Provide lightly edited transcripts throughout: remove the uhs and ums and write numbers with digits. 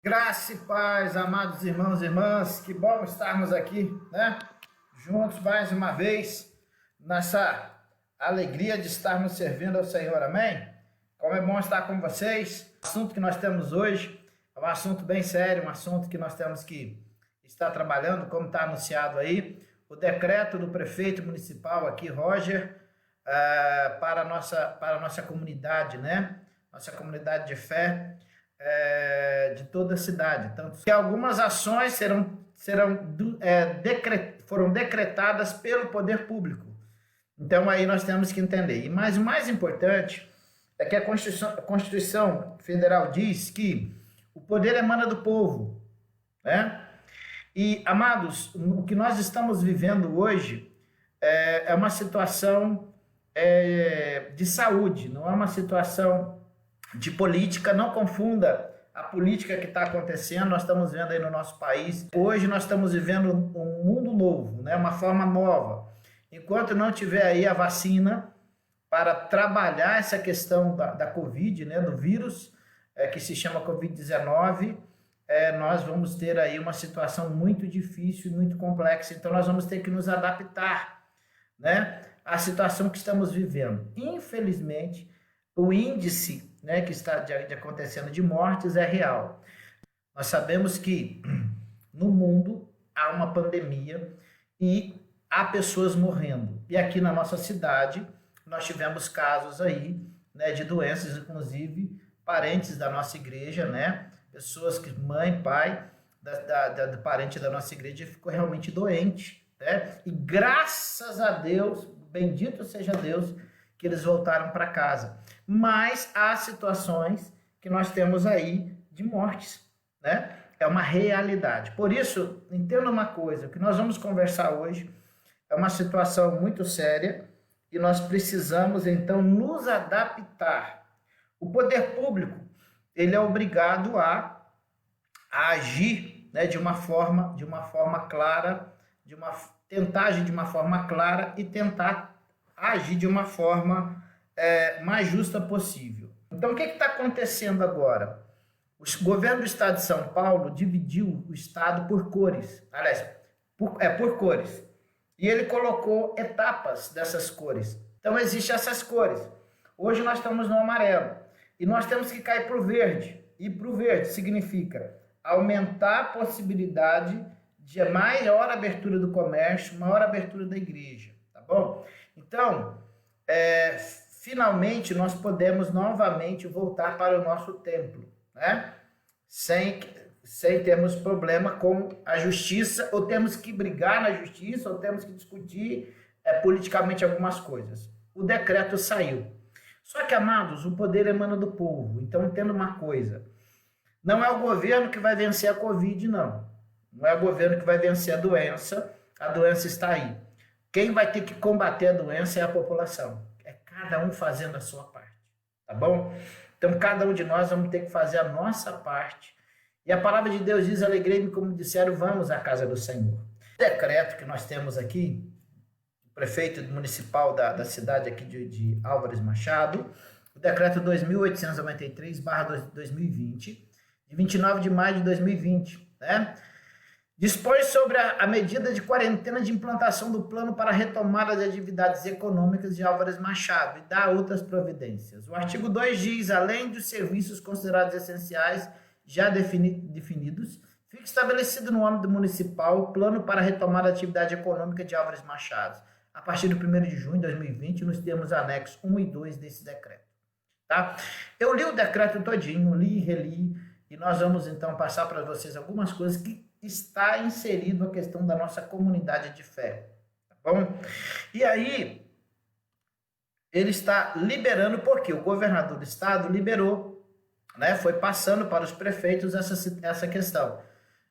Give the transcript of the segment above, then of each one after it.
Graça e paz, amados irmãos e irmãs, que bom estarmos aqui, né? Juntos mais uma vez, nessa alegria de estarmos servindo ao Senhor, amém? Como é bom estar com vocês. O assunto que nós temos hoje é um assunto bem sério, um assunto que nós temos que estar trabalhando, como está anunciado aí, o decreto do prefeito municipal aqui, Roger, para a nossa comunidade, né? Nossa comunidade de fé. De toda a cidade. Então, algumas ações foram decretadas pelo poder público. Então, aí nós temos que entender. Mas o mais importante é que a Constituição Federal diz que o poder emana do povo, né? E, amados, o que nós estamos vivendo hoje é uma situação de saúde, não é uma situação de política. Não confunda a política que está acontecendo, nós estamos vendo aí no nosso país. Hoje nós estamos vivendo um mundo novo, né? Uma forma nova. Enquanto não tiver aí a vacina para trabalhar essa questão da Covid, né? Do vírus, que se chama Covid-19, nós vamos ter aí uma situação muito difícil e muito complexa. Então nós vamos ter que nos adaptar, né? À situação que estamos vivendo. Infelizmente, o índice, né, que está acontecendo de mortes é real. Nós sabemos que no mundo há uma pandemia e há pessoas morrendo. E aqui na nossa cidade nós tivemos casos aí, né, de doenças, inclusive parentes da nossa igreja, né, pessoas que mãe, pai, da parente da nossa igreja ficou realmente doente, né? E graças a Deus, bendito seja Deus, que eles voltaram para casa. Mas há situações que nós temos aí de mortes, né? É uma realidade. Por isso, entenda uma coisa, o que nós vamos conversar hoje é uma situação muito séria e nós precisamos, então, nos adaptar. O poder público, ele é obrigado a agir, né, de uma forma clara, tentar agir de uma forma clara e tentar agir de uma forma mais justa possível. Então, o que está acontecendo agora? O governo do estado de São Paulo dividiu o estado por cores. Aliás, por cores. E ele colocou etapas dessas cores. Então, existem essas cores. Hoje nós estamos no amarelo. E nós temos que cair para o verde. E para o verde significa aumentar a possibilidade de maior abertura do comércio, maior abertura da igreja. Tá bom? Então, finalmente nós podemos novamente voltar para o nosso templo, né? Sem termos problema com a justiça, ou temos que brigar na justiça, ou temos que discutir politicamente algumas coisas. O decreto saiu. Só que, amados, o poder emana do povo. Então, entenda uma coisa. Não é o governo que vai vencer a Covid, não. Não é o governo que vai vencer a doença está aí. Quem vai ter que combater a doença é a população. É cada um fazendo a sua parte, tá bom? Então, cada um de nós vamos ter que fazer a nossa parte. E a palavra de Deus diz, alegrei-me, como disseram, vamos à casa do Senhor. O decreto que nós temos aqui, o prefeito municipal da cidade aqui de Álvares Machado, o decreto 2893/2020, de 29 de maio de 2020, né? Dispõe sobre a medida de quarentena de implantação do plano para a retomada de atividades econômicas de Álvares Machado e dá outras providências. O artigo 2 diz, além dos serviços considerados essenciais já definidos, fica estabelecido no âmbito municipal o plano para a retomada da atividade econômica de Álvares Machado, a partir do 1º de junho de 2020, nos termos anexos 1 e 2 desse decreto. Tá? Eu li o decreto todinho, li e reli, e nós vamos então passar para vocês algumas coisas que está inserido a questão da nossa comunidade de fé, tá bom? E aí, ele está liberando, porque o governador do estado liberou, né? Foi passando para os prefeitos essa questão.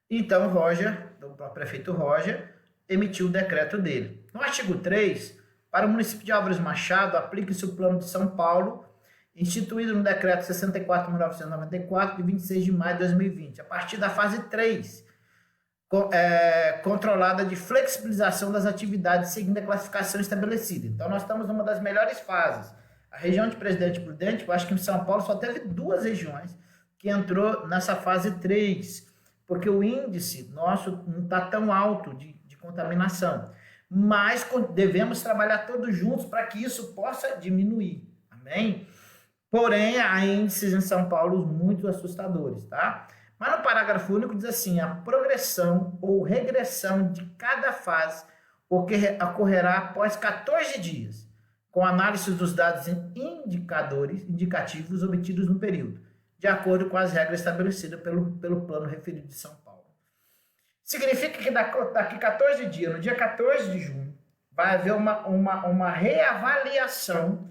Então, o prefeito Roger, emitiu o decreto dele. No artigo 3, para o município de Álvares Machado, aplica-se o Plano de São Paulo, instituído no decreto 64/1994, de 26 de maio de 2020, a partir da fase 3, controlada de flexibilização das atividades seguindo a classificação estabelecida. Então, nós estamos numa das melhores fases. A região de Presidente Prudente, eu acho que em São Paulo só teve 2 regiões que entrou nessa fase 3, porque o índice nosso não está tão alto de contaminação. Mas devemos trabalhar todos juntos para que isso possa diminuir. Amém? Porém, há índices em São Paulo muito assustadores, tá? Mas no parágrafo único diz assim: a progressão ou regressão de cada fase ocorrerá após 14 dias, com análise dos dados indicativos obtidos no período, de acordo com as regras estabelecidas pelo plano referido de São Paulo. Significa que daqui 14 dias, no dia 14 de junho, vai haver uma reavaliação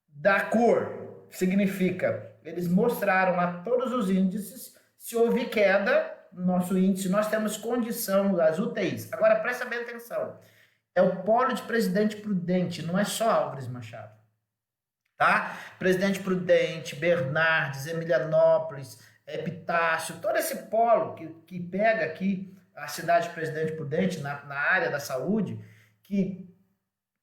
da cor. Significa, eles mostraram lá todos os índices, se houve queda no nosso índice, nós temos condição das UTIs. Agora, presta bem atenção, é o polo de Presidente Prudente, não é só Álvares Machado. Tá? Presidente Prudente, Bernardes, Emilianópolis, Epitácio, todo esse polo que pega aqui a cidade de Presidente Prudente, na área da saúde, que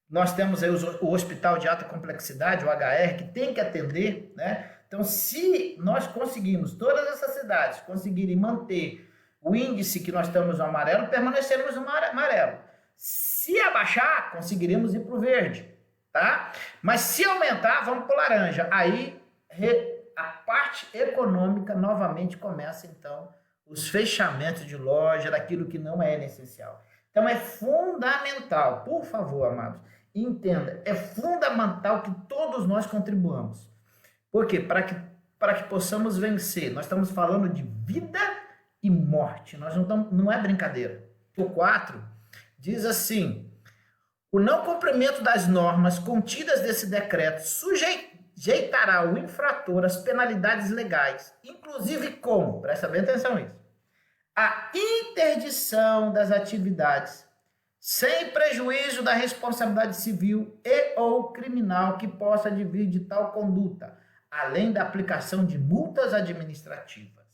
nós temos aí o hospital de alta complexidade, o HR, que tem que atender, né? Então, se nós conseguimos, todas essas cidades conseguirem manter o índice que nós estamos no amarelo, permaneceremos no amarelo. Se abaixar, conseguiremos ir para o verde, tá? Mas se aumentar, vamos para o laranja. Aí, a parte econômica novamente começa, então, os fechamentos de loja, daquilo que não é essencial. Então, é fundamental, por favor, amados, entenda, é fundamental que todos nós contribuamos. Por quê? Para que possamos vencer. Nós estamos falando de vida e morte. Não é brincadeira. O 4 diz assim: o não cumprimento das normas contidas desse decreto sujeitará o infrator às penalidades legais, inclusive como, presta bem atenção nisso, a interdição das atividades, sem prejuízo da responsabilidade civil e ou criminal que possa advir de tal conduta, além da aplicação de multas administrativas.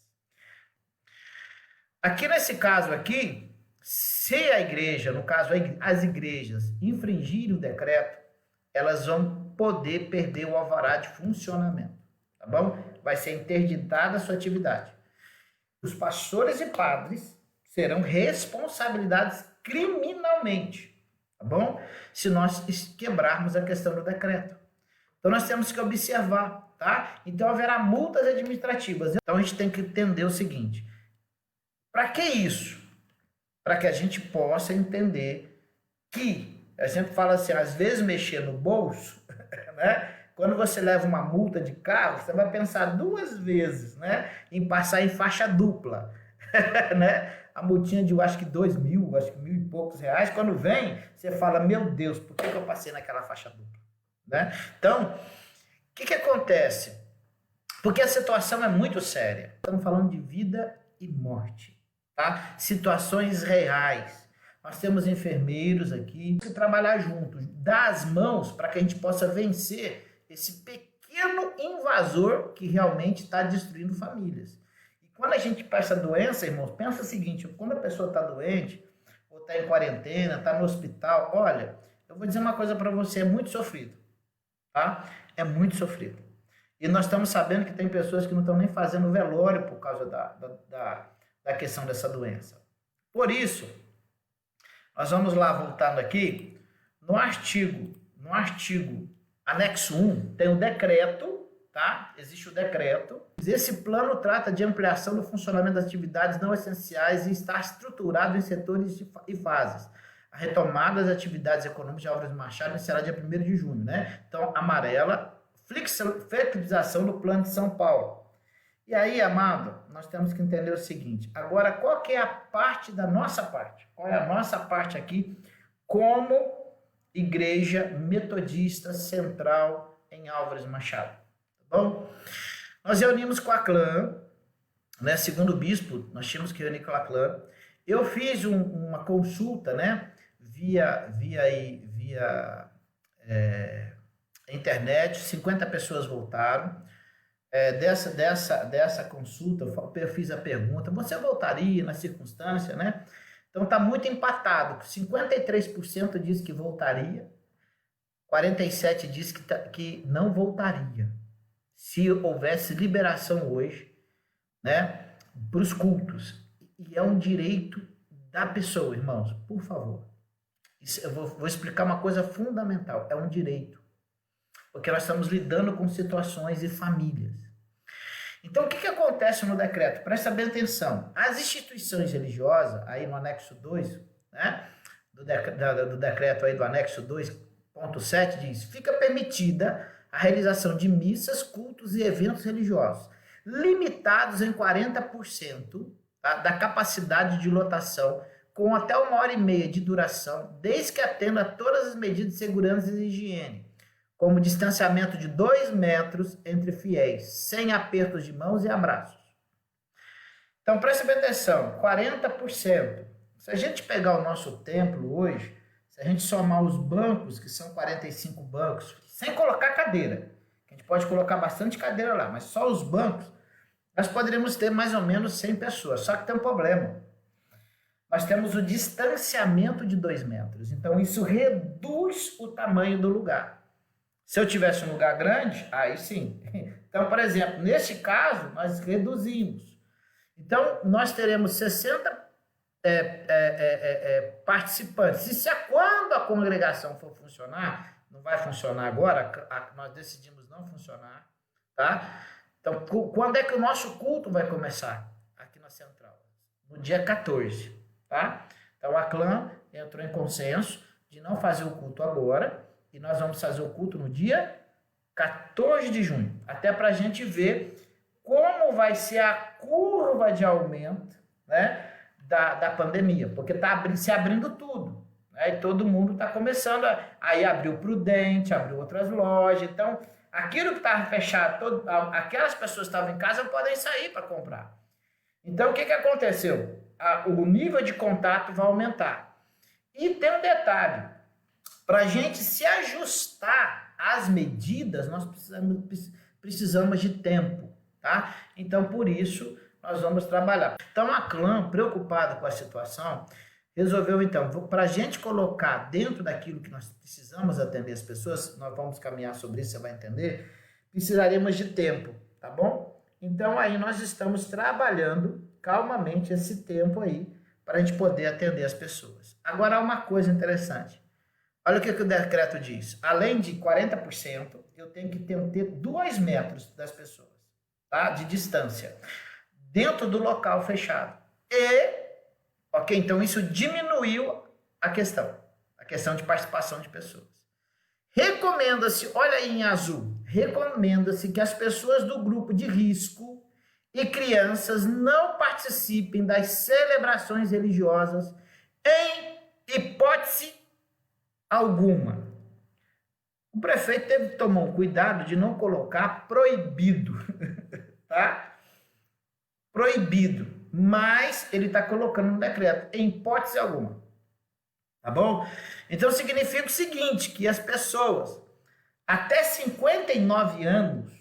Aqui nesse caso aqui, se a igreja, no caso as igrejas, infringirem o decreto, elas vão poder perder o alvará de funcionamento, tá bom? Vai ser interditada a sua atividade. Os pastores e padres serão responsabilizados criminalmente, tá bom? Se nós quebrarmos a questão do decreto. Então nós temos que observar, tá? Então haverá multas administrativas. Então a gente tem que entender o seguinte: para que isso? Para que a gente possa entender que, a gente fala assim, às vezes mexer no bolso, né? Quando você leva uma multa de carro, você vai pensar 2 vezes, né, em passar em faixa dupla, né? A multinha de, eu acho que 2.000, acho que 1.000 e poucos reais, quando vem, você fala, meu Deus, por que eu passei naquela faixa dupla? Né? Então, o que acontece? Porque a situação é muito séria. Estamos falando de vida e morte, tá? Situações reais. Nós temos enfermeiros aqui que trabalhar juntos, dar as mãos para que a gente possa vencer esse pequeno invasor que realmente está destruindo famílias. E quando a gente passa doença, irmãos, pensa o seguinte: quando a pessoa está doente, ou está em quarentena, está no hospital, olha, eu vou dizer uma coisa para você, é muito sofrido, tá? É muito sofrido. E nós estamos sabendo que tem pessoas que não estão nem fazendo velório por causa da questão dessa doença. Por isso, nós vamos lá, voltando aqui, no artigo anexo 1, tem o decreto, tá? Existe o decreto. Esse plano trata de ampliação do funcionamento das atividades não essenciais e está estruturado em setores e fases. A retomada das atividades econômicas de Álvares Machado será dia 1º de junho, né? Então, amarela, flexibilização do plano de São Paulo. E aí, amado, nós temos que entender o seguinte: agora, qual que é a parte da nossa parte? Qual é a nossa parte aqui como Igreja Metodista Central em Álvares Machado? Tá bom? Nós reunimos com a CLAM, né? Segundo o bispo, nós tínhamos que reunir com a CLAM. Eu fiz uma consulta, né? Via internet, 50 pessoas voltaram. Dessa consulta, eu fiz a pergunta: você voltaria na circunstância, né? Então está muito empatado. 53% diz que voltaria, 47% diz que não voltaria. Se houvesse liberação hoje né, para os cultos. E é um direito da pessoa, irmãos, por favor. Eu vou explicar uma coisa fundamental, é um direito. Porque nós estamos lidando com situações e famílias. Então, o que acontece no decreto? Presta bem atenção. As instituições religiosas, aí no anexo 2, né, do decreto aí do anexo 2.7, diz: fica permitida a realização de missas, cultos e eventos religiosos, limitados em 40%, tá, da capacidade de lotação, com até 1h30 de duração, desde que atenda a todas as medidas de segurança e higiene, como distanciamento de 2 metros entre fiéis, sem apertos de mãos e abraços. Então, preste bem atenção, 40%. Se a gente pegar o nosso templo hoje, se a gente somar os bancos, que são 45 bancos, sem colocar cadeira, a gente pode colocar bastante cadeira lá, mas só os bancos, nós poderíamos ter mais ou menos 100 pessoas. Só que tem um problema. Nós temos o distanciamento de 2 metros. Então, isso reduz o tamanho do lugar. Se eu tivesse um lugar grande, aí sim. Então, por exemplo, nesse caso, nós reduzimos. Então, nós teremos 60 participantes. Quando a congregação for funcionar, não vai funcionar agora, nós decidimos não funcionar, tá? Então, quando é que o nosso culto vai começar? Aqui na Central. No dia 14, tá? Então, a CLAM entrou em consenso de não fazer o culto agora, e nós vamos fazer o culto no dia 14 de junho, até para a gente ver como vai ser a curva de aumento, né, da pandemia, porque está se abrindo tudo, né, e todo mundo está começando, aí abriu Prudente, abriu outras lojas, então aquilo que estava fechado, aquelas pessoas que estavam em casa podem sair para comprar. Então o que aconteceu? O nível de contato vai aumentar. E tem um detalhe, para a gente se ajustar às medidas, nós precisamos de tempo, tá? Então, por isso, nós vamos trabalhar. Então, a CLAM, preocupada com a situação, resolveu, então, para a gente colocar dentro daquilo que nós precisamos atender as pessoas, nós vamos caminhar sobre isso, você vai entender, precisaremos de tempo, tá bom? Então, aí nós estamos trabalhando calmamente esse tempo aí, para a gente poder atender as pessoas. Agora, há uma coisa interessante. Olha o que o decreto diz. Além de 40%, eu tenho que ter 2 metros das pessoas, tá? De distância, dentro do local fechado. Ok, então isso diminuiu a questão de participação de pessoas. Recomenda-se, olha aí em azul, recomenda-se que as pessoas do grupo de risco e crianças não participem das celebrações religiosas em hipótese alguma. O prefeito teve que tomar um cuidado de não colocar proibido, tá? Proibido, mas ele está colocando no decreto, em hipótese alguma, tá bom? Então significa o seguinte, que as pessoas até 59 anos,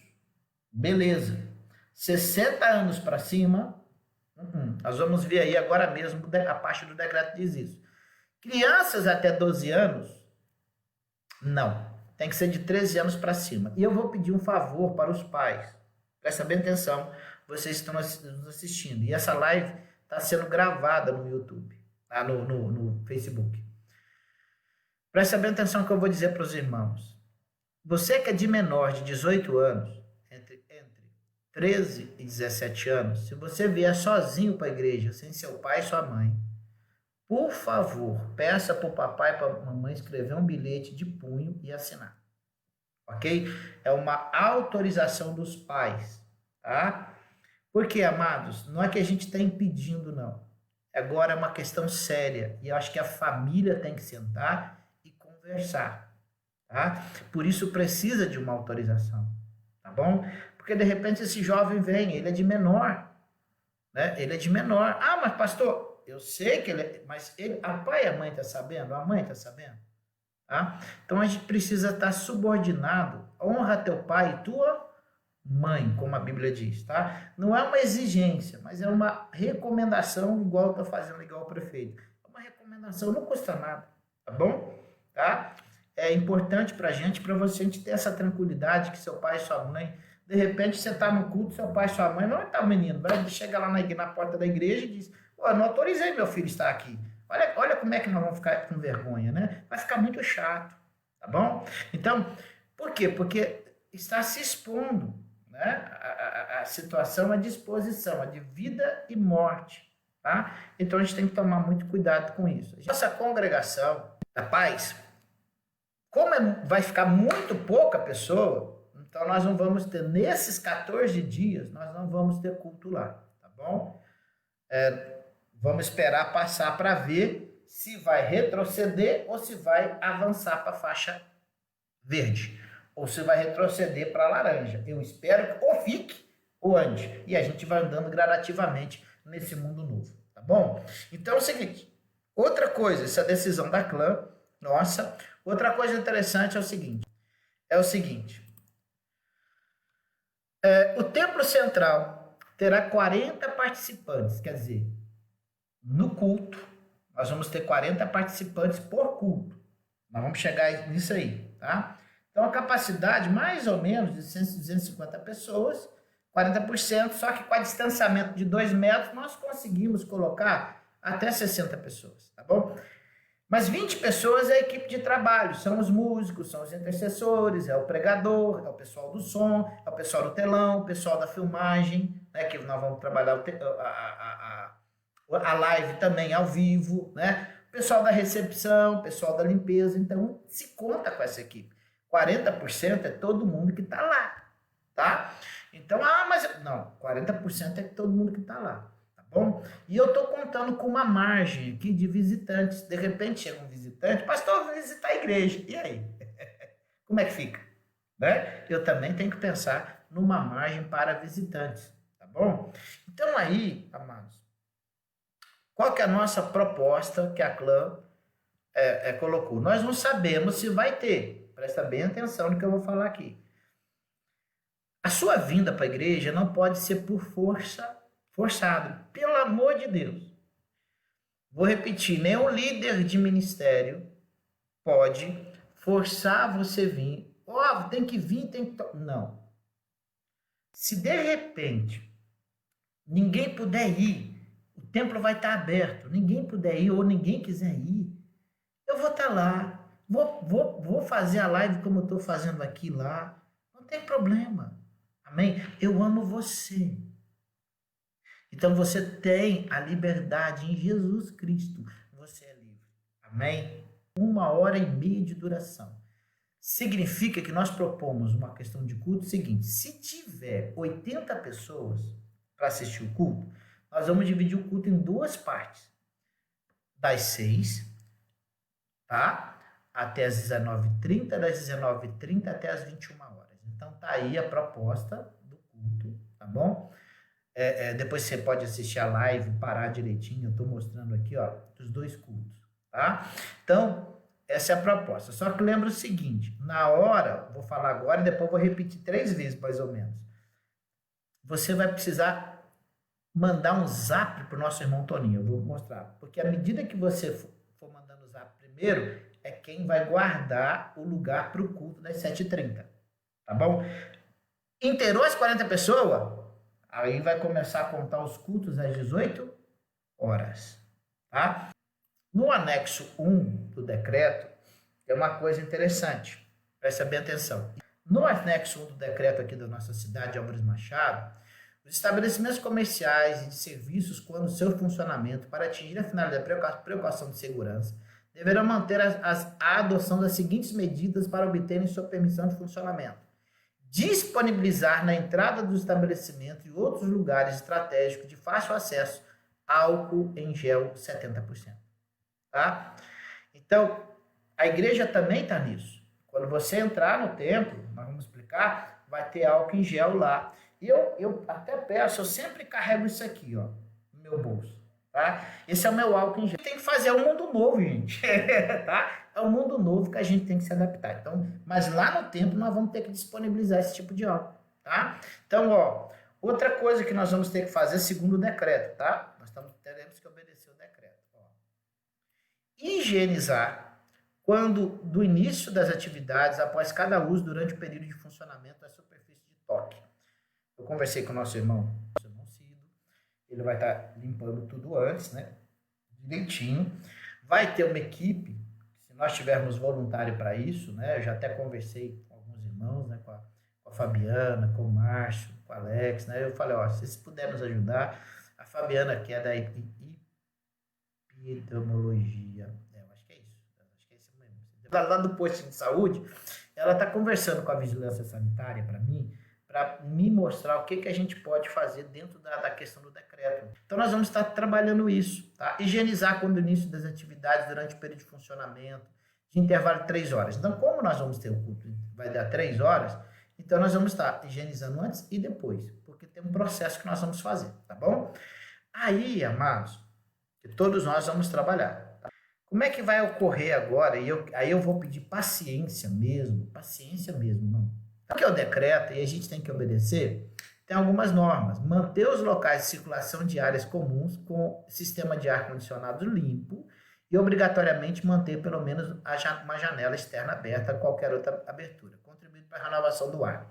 beleza, 60 anos para cima, nós vamos ver aí agora mesmo, a parte do decreto diz isso. Crianças até 12 anos, não. Tem que ser de 13 anos para cima. E eu vou pedir um favor para os pais. Presta bem atenção, vocês estão nos assistindo. E essa live está sendo gravada no YouTube, tá? no Facebook. Presta bem atenção no que eu vou dizer para os irmãos. Você que é de menor de 18 anos, entre 13 e 17 anos, se você vier sozinho para a igreja, sem seu pai e sua mãe, por favor, peça para o papai e para a mamãe escrever um bilhete de punho e assinar. Ok? É uma autorização dos pais, tá? Porque, amados, não é que a gente está impedindo, não. Agora é uma questão séria. E eu acho que a família tem que sentar e conversar, tá? Por isso precisa de uma autorização, tá bom? Porque, de repente, esse jovem vem, ele é de menor, né? Ele é de menor. Ah, mas pastor... Eu sei que ele, mas a pai e a mãe está sabendo, a mãe está sabendo, tá? Então a gente precisa estar subordinado, honra teu pai e tua mãe, como a Bíblia diz, tá? Não é uma exigência, mas é uma recomendação, igual eu estou fazendo, igual o prefeito. É uma recomendação, não custa nada, tá bom? Tá? É importante para a gente ter essa tranquilidade que seu pai e sua mãe De repente você está no culto, seu pai e sua mãe, não está o menino, vai chegar lá na porta da igreja e diz, eu não autorizei meu filho estar aqui. Olha como é que nós vamos ficar com vergonha, né? Vai ficar muito chato, tá bom? Então, por quê? Porque está se expondo, né? A situação, a disposição, a de vida e morte, tá? Então a gente tem que tomar muito cuidado com isso. Nossa congregação da paz, como vai ficar muito pouca pessoa, então nós não vamos ter, nesses 14 dias, nós não vamos ter culto lá, tá bom? Vamos esperar passar para ver se vai retroceder ou se vai avançar para a faixa verde, ou se vai retroceder para a laranja. Eu espero que ou fique ou ande, e a gente vai andando gradativamente nesse mundo novo, tá bom? Então é o seguinte, outra coisa, essa decisão da clã, nossa, outra coisa interessante é o seguinte, o templo central terá 40 participantes, quer dizer, no culto, nós vamos ter 40 participantes por culto. Nós vamos chegar nisso aí, tá? Então, a capacidade, mais ou menos, de 250 pessoas, 40%, só que com a distanciamento de 2 metros, nós conseguimos colocar até 60 pessoas, tá bom? Mas 20 pessoas é a equipe de trabalho, são os músicos, são os intercessores, é o pregador, é o pessoal do som, é o pessoal do telão, o pessoal da filmagem, né, que nós vamos trabalhar a live também ao vivo, né? O pessoal da recepção, o pessoal da limpeza, então se conta com essa equipe. 40% é todo mundo que está lá, tá? Então, mas não, 40% é todo mundo que está lá. Bom, e eu estou contando com uma margem aqui de visitantes. De repente chega um visitante, pastor, vou visitar a igreja. E aí? Como é que fica? Né? Eu também tenho que pensar numa margem para visitantes, tá bom? Então aí, amados, qual que é a nossa proposta que a clã colocou? Nós não sabemos se vai ter. Presta bem atenção no que eu vou falar aqui. A sua vinda para a igreja não pode ser por forçado, pelo amor de Deus. Vou repetir, nenhum líder de ministério pode forçar você a vir. Tem que vir, tem que... Não. Se de repente ninguém puder ir, o templo vai estar aberto, ninguém puder ir ou ninguém quiser ir, eu vou estar lá, vou fazer a live como eu estou fazendo aqui lá, não tem problema. Amém? Eu amo você. Então você tem a liberdade em Jesus Cristo. Você é livre. Amém? 1h30 de duração. Significa que nós propomos uma questão de culto seguinte. Se tiver 80 pessoas para assistir o culto, nós vamos dividir o culto em 2 partes. Das 6, tá? Até as 19h30, das 19h30 até as 21 horas. Então tá aí a proposta do culto, tá bom? Depois você pode assistir a live, parar direitinho, eu estou mostrando aqui, ó, dos 2 cultos, tá? Então, essa é a proposta. Só que lembra o seguinte, na hora, vou falar agora e depois vou repetir 3 vezes, mais ou menos. Você vai precisar mandar um zap para o nosso irmão Toninho, eu vou mostrar. Porque à medida que você for mandando o zap primeiro, é quem vai guardar o lugar para o culto das 7h30, tá bom? Inteirou as 40 pessoas? Aí vai começar a contar os cultos às 18 horas, tá? No anexo 1 do decreto, é uma coisa interessante, presta bem atenção. No anexo 1 do decreto aqui da nossa cidade, de Álvares Machado, os estabelecimentos comerciais e de serviços, quando seu funcionamento para atingir a finalidade da precaução de segurança, deverão manter a adoção das seguintes medidas para obterem sua permissão de funcionamento. Disponibilizar na entrada do estabelecimento e outros lugares estratégicos de fácil acesso álcool em gel 70%. Tá? Então, a igreja também está nisso. Quando você entrar no templo, nós vamos explicar, vai ter álcool em gel lá. E eu até peço, eu sempre carrego isso aqui, ó, no meu bolso. Tá? Esse é o meu álcool em gel. Tem que fazer um mundo novo, gente. Tá? É um mundo novo que a gente tem que se adaptar. Então, mas lá no templo nós vamos ter que disponibilizar esse tipo de álcool, tá? Então, ó, outra coisa que nós vamos ter que fazer segundo o decreto, tá? Nós teremos que obedecer o decreto. Ó. Higienizar quando do início das atividades, após cada uso, durante o período de funcionamento da superfície de toque. Eu conversei com o nosso irmão Cido, ele vai estar limpando tudo antes, né? Direitinho. Vai ter uma equipe, se nós tivermos voluntário para isso, né? Eu já até conversei com alguns irmãos, né? Com a Fabiana, com o Márcio, com o Alex, né? Eu falei, ó, se vocês puderem nos ajudar, a Fabiana, que é da epidemiologia, eu acho que é isso mesmo. Lá do posto de saúde, ela está conversando com a vigilância sanitária para me mostrar o que a gente pode fazer dentro da questão do decreto. Então, nós vamos estar trabalhando isso, tá? Higienizar quando o início das atividades durante o período de funcionamento, de intervalo de 3 horas. Então, como nós vamos ter o culto, vai dar 3 horas, então nós vamos estar higienizando antes e depois, porque tem um processo que nós vamos fazer, tá bom? Aí, amados, que todos nós vamos trabalhar. Tá? Como é que vai ocorrer agora? Aí eu vou pedir paciência mesmo, não. Porque é o decreto, e a gente tem que obedecer, tem algumas normas. Manter os locais de circulação de áreas comuns com sistema de ar-condicionado limpo e obrigatoriamente manter pelo menos uma janela externa aberta a qualquer outra abertura, contribuindo para a renovação do ar.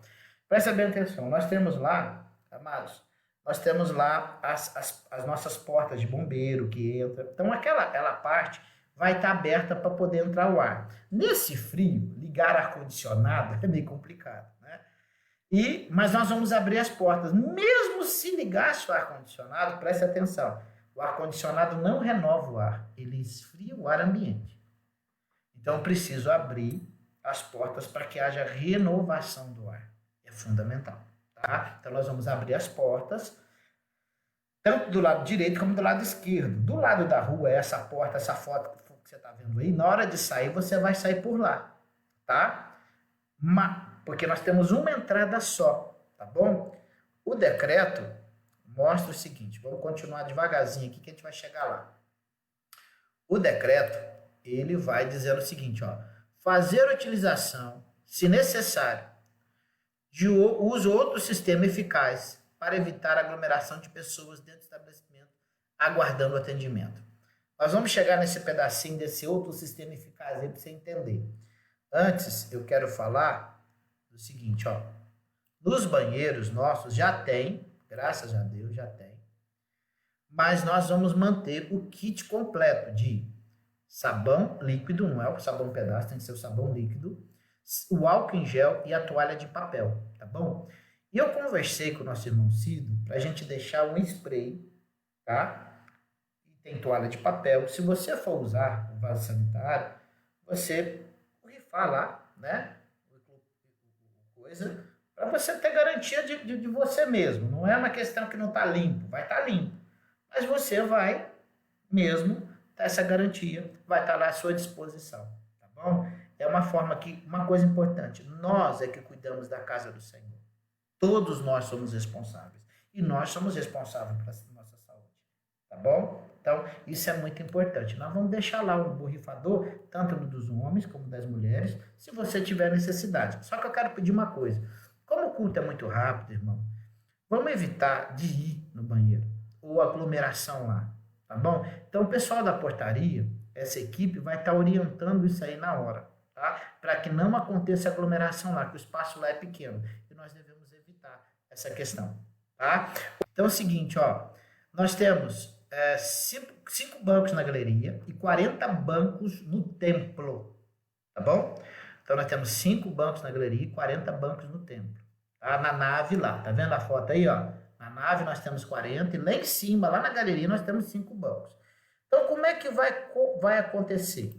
Presta bem atenção, nós temos lá, amados, nós temos lá as nossas portas de bombeiro que entra. Então, aquela parte vai estar aberta para poder entrar o ar. Nesse frio, ligar ar-condicionado é meio complicado, né? Mas nós vamos abrir as portas. Mesmo se ligasse o ar-condicionado, preste atenção, o ar-condicionado não renova o ar, ele esfria o ar ambiente. Então, eu preciso abrir as portas para que haja renovação do ar. É fundamental. Tá? Então, nós vamos abrir as portas, tanto do lado direito como do lado esquerdo. Do lado da rua, essa porta, essa foto que você está vendo aí, na hora de sair, você vai sair por lá, tá? Porque nós temos uma entrada só, tá bom? O decreto mostra o seguinte, vamos continuar devagarzinho aqui que a gente vai chegar lá. O decreto, ele vai dizer o seguinte, ó, fazer utilização, se necessário, de uso outro sistema eficaz para evitar a aglomeração de pessoas dentro do estabelecimento aguardando o atendimento. Nós vamos chegar nesse pedacinho desse outro sistema eficaz aí para você entender. Antes, eu quero falar do seguinte, ó. Nos banheiros nossos já tem, graças a Deus já tem, mas nós vamos manter o kit completo de sabão líquido, não é o sabão pedaço, tem que ser o sabão líquido, o álcool em gel e a toalha de papel, tá bom? E eu conversei com o nosso irmão Cido para a gente deixar um spray, tá? E tem toalha de papel. Se você for usar o vaso sanitário, você rifar lá, né? Coisa, para você ter garantia de você mesmo. Não é uma questão que não está limpo, vai estar limpo. Mas você vai mesmo ter essa garantia, vai estar lá à sua disposição, tá bom? É uma forma que, uma coisa importante, nós é que cuidamos da casa do Senhor. Todos nós somos responsáveis. E nós somos responsáveis pela nossa saúde. Tá bom? Então, isso é muito importante. Nós vamos deixar lá um borrifador, tanto dos homens como das mulheres, se você tiver necessidade. Só que eu quero pedir uma coisa. Como o culto é muito rápido, irmão, vamos evitar de ir no banheiro. Ou aglomeração lá. Tá bom? Então, o pessoal da portaria, essa equipe, vai estar orientando isso aí na hora. Tá? Para que não aconteça aglomeração lá, que o espaço lá é pequeno. E nós devemos evitar essa questão. Tá? Então é o seguinte, ó, nós temos 5 bancos na galeria e 40 bancos no templo. Tá bom? Então nós temos 5 bancos na galeria e 40 bancos no templo. Tá? Na nave lá. Tá vendo a foto aí, ó? Na nave nós temos 40 e lá em cima, lá na galeria, nós temos 5 bancos. Então como é que vai acontecer?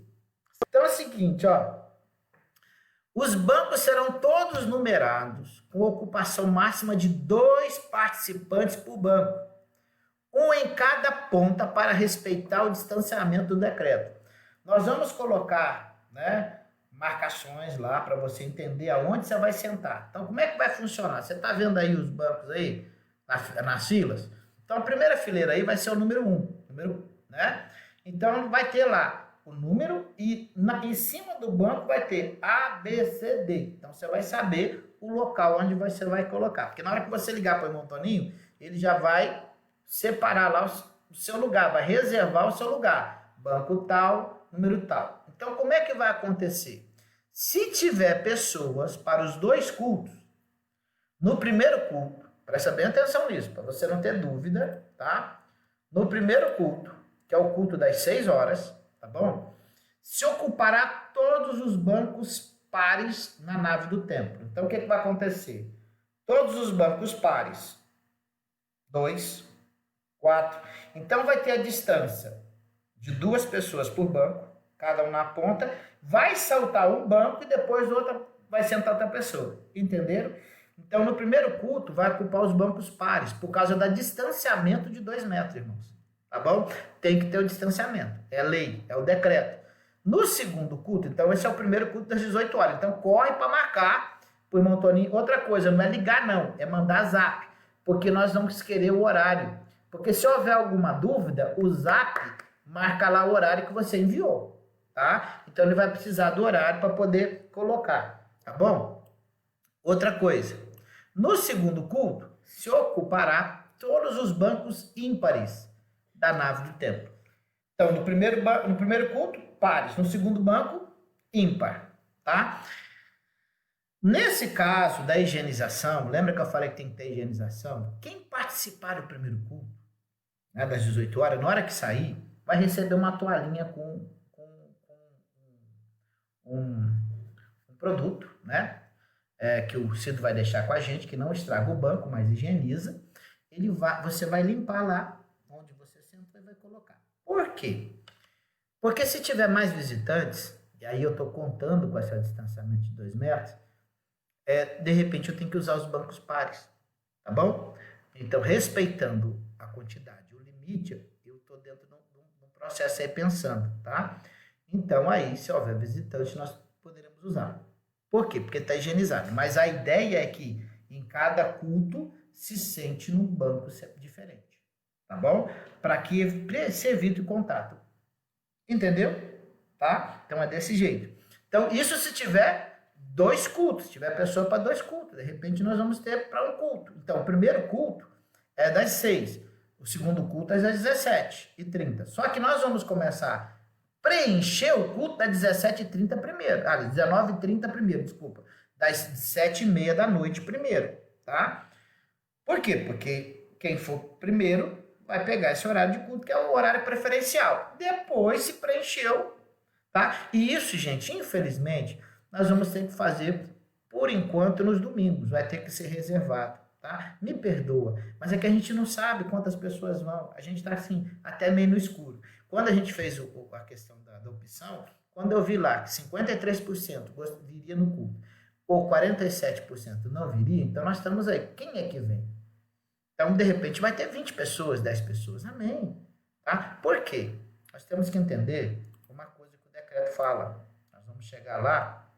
Então é o seguinte, ó. Os bancos serão todos numerados, com ocupação máxima de 2 participantes por banco, um em cada ponta para respeitar o distanciamento do decreto. Nós vamos colocar, né, marcações lá para você entender aonde você vai sentar. Então, como é que vai funcionar? Você está vendo aí os bancos aí, nas filas? Então, a primeira fileira aí vai ser o número 1, né? Então, vai ter lá o número e em cima do banco vai ter A, B, C, D. Então você vai saber o local onde você vai colocar. Porque na hora que você ligar para o irmão Toninho, ele já vai separar lá o seu lugar, vai reservar o seu lugar. Banco tal, número tal. Então como é que vai acontecer? Se tiver pessoas para os 2 cultos, no primeiro culto, Presta bem atenção nisso, para você não ter dúvida, tá? No primeiro culto, que é o culto das 6 horas, tá bom? Se ocupará todos os bancos pares na nave do templo. Então, o que vai acontecer? Todos os bancos pares, 2, 4. Então, vai ter a distância de 2 pessoas por banco, cada um na ponta, vai saltar um banco e depois outra vai sentar outra pessoa. Entenderam? Então, no primeiro culto, vai ocupar os bancos pares, por causa do distanciamento de 2 metros, irmãos. Tá bom? Tem que ter o distanciamento. É lei, é o decreto. No segundo culto, então, esse é o primeiro culto das 18 horas. Então, corre para marcar pro irmão Toninho. Outra coisa, não é ligar, não. É mandar zap. Porque nós vamos querer o horário. Porque se houver alguma dúvida, o zap marca lá o horário que você enviou. Tá? Então, ele vai precisar do horário para poder colocar. Tá bom? Outra coisa. No segundo culto, se ocupará todos os bancos ímpares da nave do templo. Então, no primeiro culto, pares. No segundo banco, ímpar. Tá? Nesse caso da higienização, lembra que eu falei que tem que ter higienização? Quem participar do primeiro culto, né, das 18 horas, na hora que sair, vai receber uma toalhinha com um produto, né? Que o Cido vai deixar com a gente, que não estraga o banco, mas higieniza. Você vai limpar lá onde você sentou e vai colocar. Por quê? Porque se tiver mais visitantes, e aí eu estou contando com esse distanciamento de 2 metros, de repente eu tenho que usar os bancos pares, tá bom? Então, respeitando a quantidade, o limite, eu estou dentro de um processo aí pensando, tá? Então, aí, se houver visitante, nós poderemos usar. Por quê? Porque está higienizado. Mas a ideia é que em cada culto se sente num banco diferente, tá bom? Para que se evite o contato. Entendeu? Tá? Então é desse jeito. Então, isso se tiver 2 cultos, se tiver pessoa para 2 cultos. De repente, nós vamos ter para um culto. Então, o primeiro culto é das 6. O segundo culto é das 17h30. Só que nós vamos começar a preencher o culto das 17h30 primeiro. 19h30 primeiro, desculpa. Das 7h30 da noite primeiro, tá? Por quê? Porque quem for primeiro vai pegar esse horário de culto, que é o horário preferencial. Depois se preencheu, tá? E isso, gente, infelizmente, nós vamos ter que fazer, por enquanto, nos domingos. Vai ter que ser reservado, tá? Me perdoa, mas é que a gente não sabe quantas pessoas vão. A gente está, assim, até meio no escuro. Quando a gente fez a questão da opção, quando eu vi lá que 53% viria no culto, ou 47% não viria, então nós estamos aí. Quem é que vem? Então, de repente, vai ter 20 pessoas, 10 pessoas. Amém. Tá? Por quê? Nós temos que entender uma coisa que o decreto fala. Nós vamos chegar lá.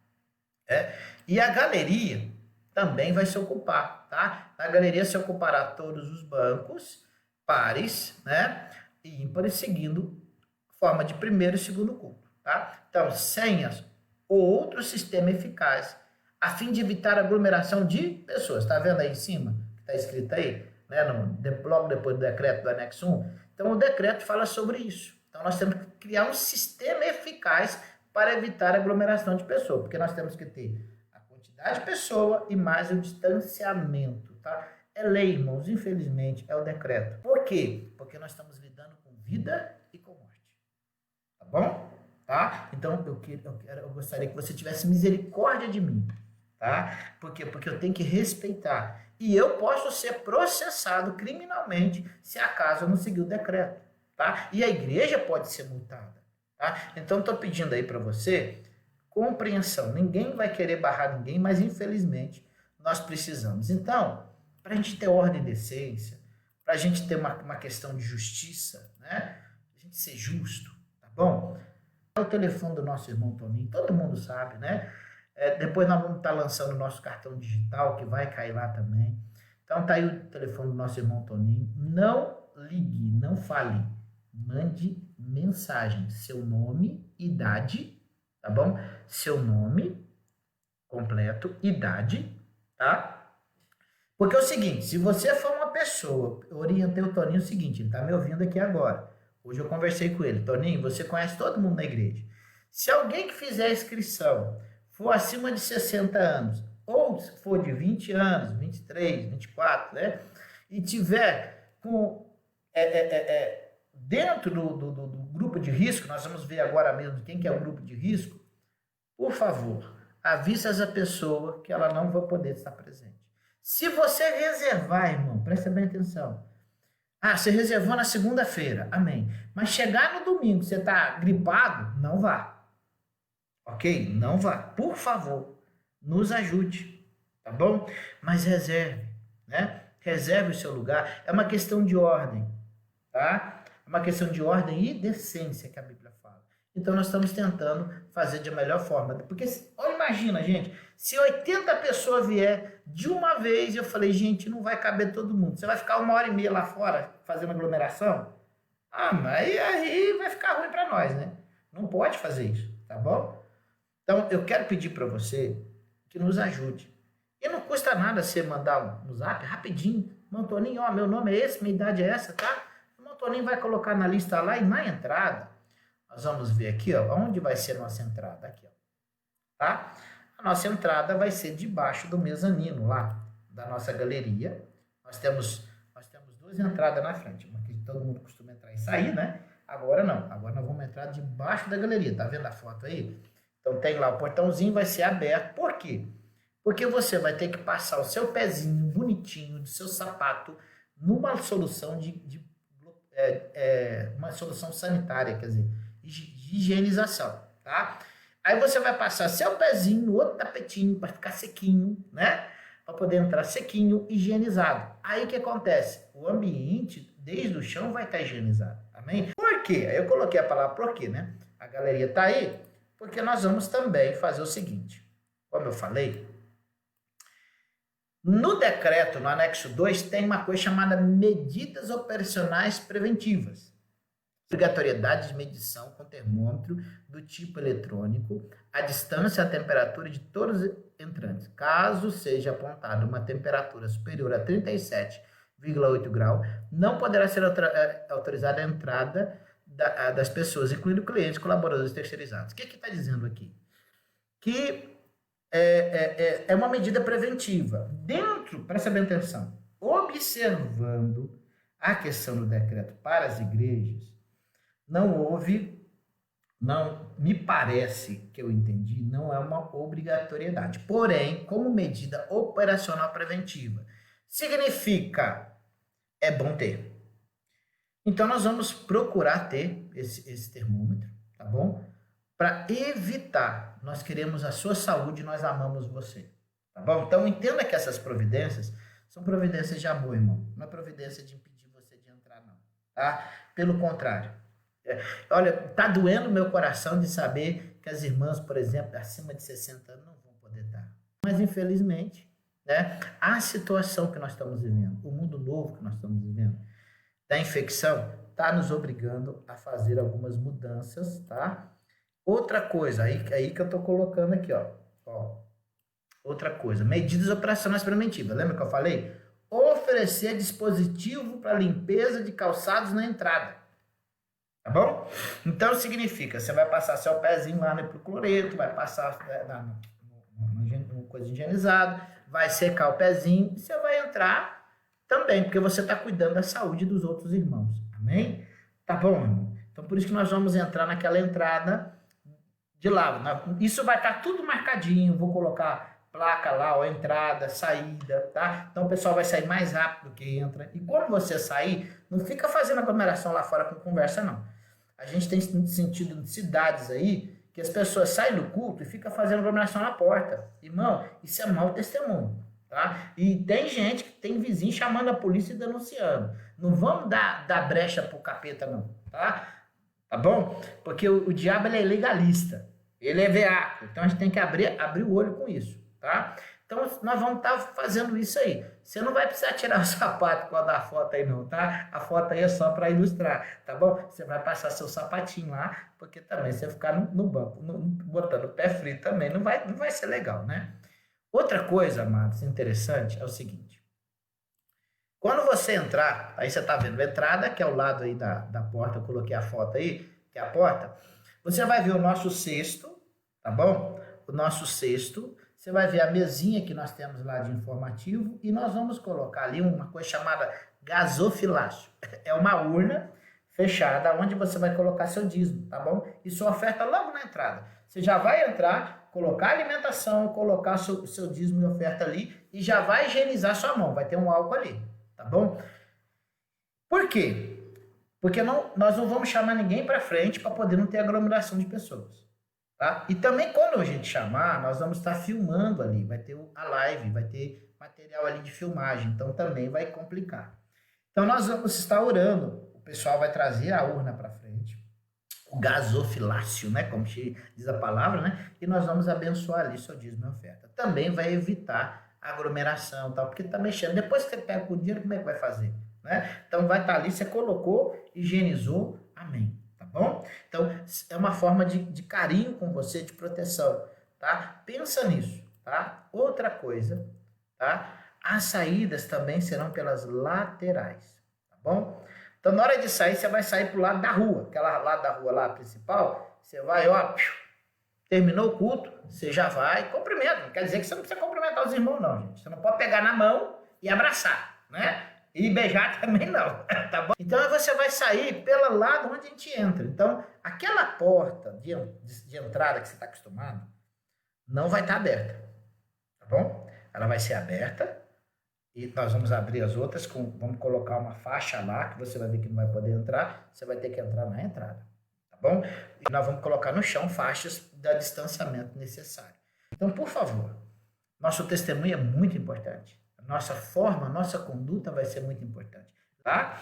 E a galeria também vai se ocupar. Tá? Na galeria se ocupará todos os bancos, pares, né? E ímpares, seguindo forma de primeiro e segundo culto. Tá? Então, senhas ou outro sistema eficaz, a fim de evitar aglomeração de pessoas. Está vendo aí em cima? Que está escrito aí? Né, logo depois do decreto do anexo 1. Então, o decreto fala sobre isso. Então, nós temos que criar um sistema eficaz para evitar a aglomeração de pessoas, porque nós temos que ter a quantidade de pessoa e mais o distanciamento, tá? É lei, irmãos, infelizmente, é o decreto. Por quê? Porque nós estamos lidando com vida e com morte. Tá bom? Tá? Então, eu gostaria que você tivesse misericórdia de mim, tá? Por quê? Porque eu tenho que respeitar. E eu posso ser processado criminalmente se acaso eu não seguir o decreto, tá? E a igreja pode ser multada, tá? Então, estou pedindo aí para você compreensão. Ninguém vai querer barrar ninguém, mas infelizmente nós precisamos. Então, para a gente ter ordem e decência, para a gente ter uma questão de justiça, né? A gente ser justo, tá bom? É o telefone do nosso irmão Toninho, todo mundo sabe, né? Depois nós vamos estar lançando o nosso cartão digital, que vai cair lá também. Então tá aí o telefone do nosso irmão Toninho. Não ligue, não fale. Mande mensagem. Seu nome, idade, tá bom? Seu nome completo, idade, tá? Porque é o seguinte, se você for uma pessoa, eu orientei o Toninho o seguinte, ele tá me ouvindo aqui agora. Hoje eu conversei com ele. Toninho, você conhece todo mundo na igreja. Se alguém que fizer a inscrição for acima de 60 anos, ou se for de 20 anos, 23, 24, né? E tiver com dentro do grupo de risco, nós vamos ver agora mesmo quem que é o grupo de risco, por favor, avise essa pessoa que ela não vai poder estar presente. Se você reservar, irmão, presta bem atenção. Você reservou na segunda-feira, amém. Mas chegar no domingo, você está gripado, não vá. Ok? Não vá. Por favor, nos ajude, tá bom? Mas reserve, né? Reserve o seu lugar. É uma questão de ordem, tá? É uma questão de ordem e decência que a Bíblia fala. Então, nós estamos tentando fazer de melhor forma. Porque, olha, imagina, gente, se 80 pessoas vier de uma vez, eu falei, gente, não vai caber todo mundo. Você vai ficar 1h30 lá fora fazendo aglomeração? Mas aí vai ficar ruim para nós, né? Não pode fazer isso, tá bom? Então, eu quero pedir para você que nos ajude. E não custa nada você mandar um zap rapidinho. Mantoninho, ó, meu nome é esse, minha idade é essa, tá? O Mantoninho vai colocar na lista lá e na entrada, nós vamos ver aqui, ó, onde vai ser a nossa entrada, aqui, ó, tá? A nossa entrada vai ser debaixo do mezanino lá, da nossa galeria. Nós temos 2 entradas na frente, uma que todo mundo costuma entrar e sair, né? Agora não, agora nós vamos entrar debaixo da galeria, tá vendo a foto aí? Então tem lá, o portãozinho vai ser aberto, por quê? Porque você vai ter que passar o seu pezinho bonitinho do seu sapato numa solução uma solução sanitária, quer dizer, de higienização, tá? Aí você vai passar seu pezinho no outro tapetinho para ficar sequinho, né? Para poder entrar sequinho, higienizado. Aí o que acontece? O ambiente, desde o chão, vai estar higienizado, amém? Por quê? Aí eu coloquei a palavra por quê, né? A galeria tá aí, porque nós vamos também fazer o seguinte, como eu falei, no decreto, no anexo 2, tem uma coisa chamada medidas operacionais preventivas. Obrigatoriedade de medição com termômetro do tipo eletrônico, a distância e a temperatura de todos os entrantes. Caso seja apontada uma temperatura superior a 37,8 graus, não poderá ser autorizada a entrada das pessoas, incluindo clientes, colaboradores terceirizados. O que está dizendo aqui? Que é uma medida preventiva. Dentro, presta bem atenção, observando a questão do decreto para as igrejas, não me parece que eu entendi, não é uma obrigatoriedade. Porém, como medida operacional preventiva, significa, é bom ter. Então, nós vamos procurar ter esse termômetro, tá bom? Para evitar, nós queremos a sua saúde, nós amamos você, tá bom? Então, entenda que essas providências são providências de amor, irmão. Não é providência de impedir você de entrar, não, tá? Pelo contrário. Olha, tá doendo meu coração de saber que as irmãs, por exemplo, acima de 60 anos não vão poder estar. Mas, infelizmente, né, a situação que nós estamos vivendo, o mundo novo que nós estamos vivendo, da infecção, está nos obrigando a fazer algumas mudanças, tá? Outra coisa, aí que eu estou colocando aqui, ó. Outra coisa, medidas operacionais preventivas. Lembra que eu falei? Oferecer dispositivo para limpeza de calçados na entrada. Tá bom? Então significa, você vai passar seu pezinho lá no cloreto, vai passar uma coisa higienizada, vai secar o pezinho e você vai entrar também, porque você está cuidando da saúde dos outros irmãos. Amém? Tá bom, irmão? Então por isso que nós vamos entrar naquela entrada de lá. Isso vai estar tudo marcadinho, vou colocar placa lá, ó, entrada, saída, tá? Então o pessoal vai sair mais rápido do que entra. E quando você sair, não fica fazendo aglomeração lá fora com conversa, não. A gente tem sentido de cidades aí que as pessoas saem do culto e ficam fazendo aglomeração na porta. Irmão, isso é mau testemunho, tá? E tem gente que tem vizinho chamando a polícia e denunciando. Não vamos dar brecha pro capeta, não, tá? Tá bom? Porque o diabo ele é legalista, ele é veaco, então a gente tem que abrir o olho com isso, tá? Então nós vamos estar fazendo isso aí. Você não vai precisar tirar o sapato com a da foto aí não, tá? A foto aí é só para ilustrar, tá bom? Você vai passar seu sapatinho lá, porque também você ficar no banco, botando o pé frio também, não vai ser legal, né? Outra coisa, amados, interessante é o seguinte. Quando você entrar, aí você está vendo a entrada, que é o lado aí da porta, eu coloquei a foto aí, que é a porta. Você vai ver o nosso cesto, tá bom? O nosso cesto você vai ver a mesinha que nós temos lá de informativo e nós vamos colocar ali uma coisa chamada gasofilácio. É uma urna fechada onde você vai colocar seu dízimo, tá bom? E sua oferta logo na entrada. Você já vai entrar, colocar alimentação, colocar seu dízimo e oferta ali e já vai higienizar sua mão, vai ter um álcool ali, tá bom? Por quê? Porque nós não vamos chamar ninguém para frente para poder não ter aglomeração de pessoas. Tá? E também quando a gente chamar, nós vamos estar filmando ali, vai ter a live, vai ter material ali de filmagem, então também vai complicar. Então nós vamos estar orando, o pessoal vai trazer a urna para frente, o gasofilácio, né, como diz a palavra, né, e nós vamos abençoar ali seu dízimo e oferta. Também vai evitar aglomeração, tal, porque está mexendo. Depois que você pega o dinheiro, como é que vai fazer? Né? Então vai estar ali, você colocou, higienizou, amém. Tá bom? Então, é uma forma de carinho com você, de proteção, tá? Pensa nisso, tá? Outra coisa, tá? As saídas também serão pelas laterais, tá bom? Então, na hora de sair, você vai sair pro lado da rua, aquela lado da rua lá principal, você vai, ó, terminou o culto, você já vai, cumprimenta. Não quer dizer que você não precisa cumprimentar os irmãos, não, gente. Você não pode pegar na mão e abraçar, né? E beijar também não, tá bom? Então você vai sair pelo lado onde a gente entra. Então, aquela porta de entrada que você está acostumado, não vai estar aberta, tá bom? Ela vai ser aberta e nós vamos abrir as outras, vamos colocar uma faixa lá, que você vai ver que não vai poder entrar, você vai ter que entrar na entrada, tá bom? E nós vamos colocar no chão faixas de distanciamento necessário. Então, por favor, nosso testemunho é muito importante. Nossa forma, nossa conduta vai ser muito importante, tá?